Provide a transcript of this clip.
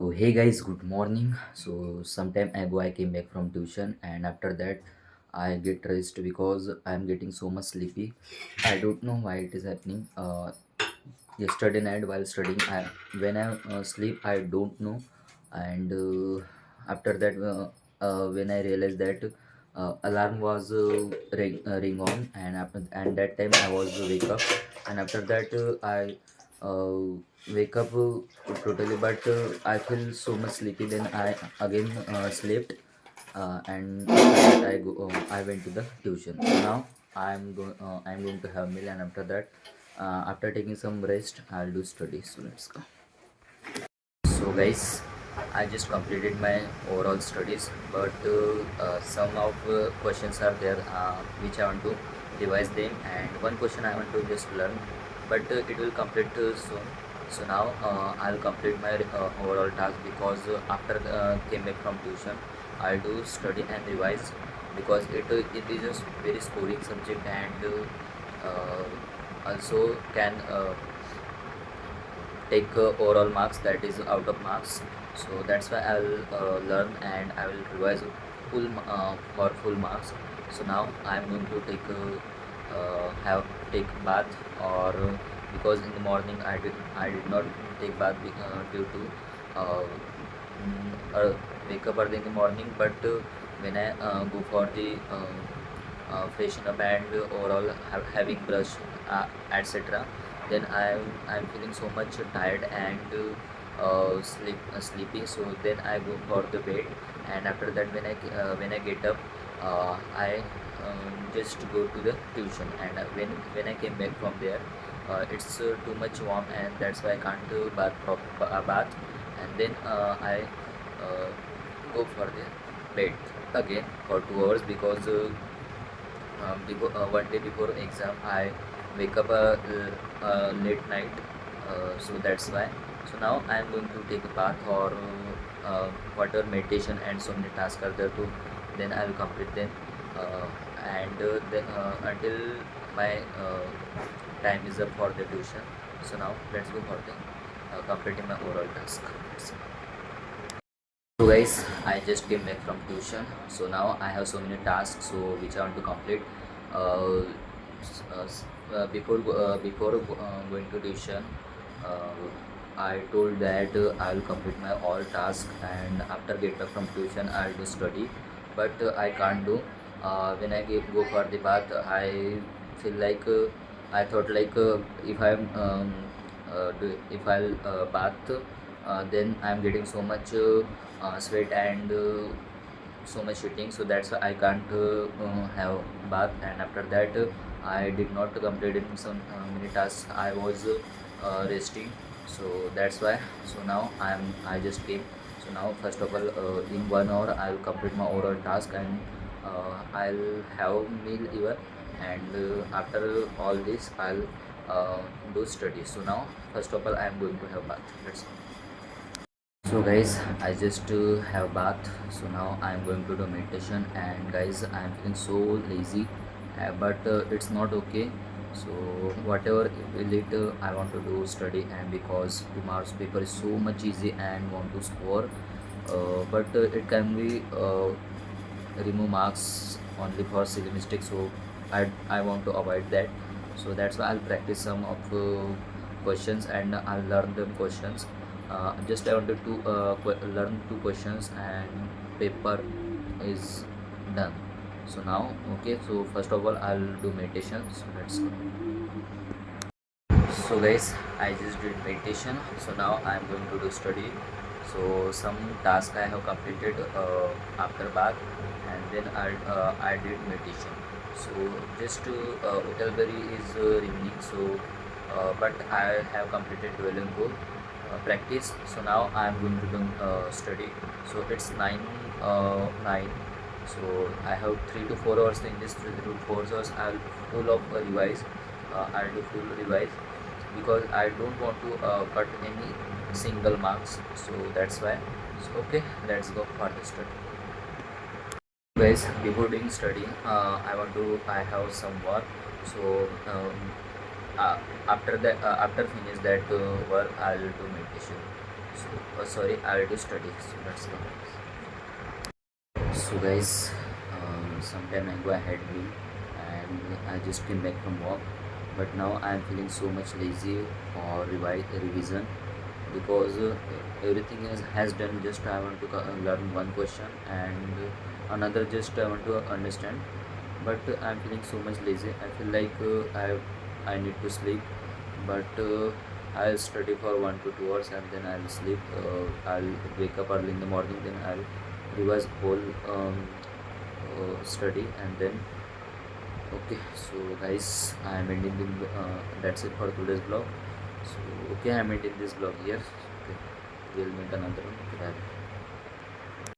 So hey guys, good morning. So sometime ago I came back from tuition and after that I get rest because I'm getting so much sleepy. I don't know why it is happening. Yesterday night while studying, when I sleep I don't know, and after that when I realized that alarm was ring on, and that time I was wake up, and after that I wake up totally, but I feel so much sleepy. Then I again slept, and after that I went to the tuition. So now I'm going to have meal, and after that after taking some rest I'll do study. So let's go. So guys, I just completed my overall studies, but some of questions are there which I want to revise them, and one question I want to just learn, but it will complete soon. So now I'll complete my overall task because after came back from tuition, I'll do study and revise because it is a very scoring subject, and also can take overall marks, that is out of marks. So that's why I'll learn and I will revise for full marks. So now I'm going to have take bath, or because in the morning I did not take bath due to wake up early in the morning, but when I go for the freshen up and overall having brush etc, then I'm feeling so much tired and sleepy. So then I go for the bed, and after that when I get up, I just go to the tuition, and when I came back from there, it's too much warm, and that's why I can't bath, and then I uh, go for the bed again for 2 hours because one day before exam I wake up late night, so that's why. So now I am going to take a bath, or whatever meditation and so many tasks are there too, then I will complete them, uh, and then until my time is up for the tuition. So now let's go for the completing my overall task. So guys, I just came back from tuition. So now I have so many tasks so which I want to complete. Uh, before going to tuition, uh, I told that I will complete my all tasks, and after get back from tuition I'll do study. But I can't do. When go for the bath, I feel like I thought like if I'll bath, then I'm getting so much sweat and so much sweating, so that's why I can't have bath, and after that I did not complete in some many tasks. I was resting, so that's why. So now I just came. So now first of all, in 1 hour I will complete my overall task, and I'll have meal even, and after all this I'll do study. So now first of all I am going to have bath. That's all. So guys, I just have bath. So now I'm going to do meditation, and guys I'm feeling so lazy, but it's not okay. So whatever will it, I want to do study, and because tomorrow's paper is so much easy and want to score, but it can be remove marks only for silly mistakes, so I want to avoid that. So that's why I'll practice some of questions, and I'll learn them questions. Just I wanted to learn two questions, and paper is done. So now okay, so first of all I'll do meditation. So let's go. So guys, I just did meditation, so now I'm going to do study. So some task I have completed after bath, and then I did meditation. So just Utalberry is remaining, so but I have completed Duolingo practice. So now I'm going to do study. So it's 9 so I have 3 to 4 hours. In this 3 to 4 hours I'll full of revise. I'll do full revise because I don't want to cut any single marks. So that's why. So okay, let's go for the study. Guys, before doing study, I have some work. So uh, after finish that work I'll do meditation. So sorry, I will do study. So let's go. So guys, some time ago I had meal and I just came back from work, but now I am feeling so much lazy for revision because everything has done. Just I want to learn one question and another just I want to understand, but I'm feeling so much lazy. I feel like I need to sleep, but I'll study for 1 to 2 hours and then I'll sleep. I'll wake up early in the morning, then I'll revise whole study and then okay. So guys, I'm ending that's it for today's vlog. So okay, I'm ending this vlog here. Okay, we'll meet another one. Bye.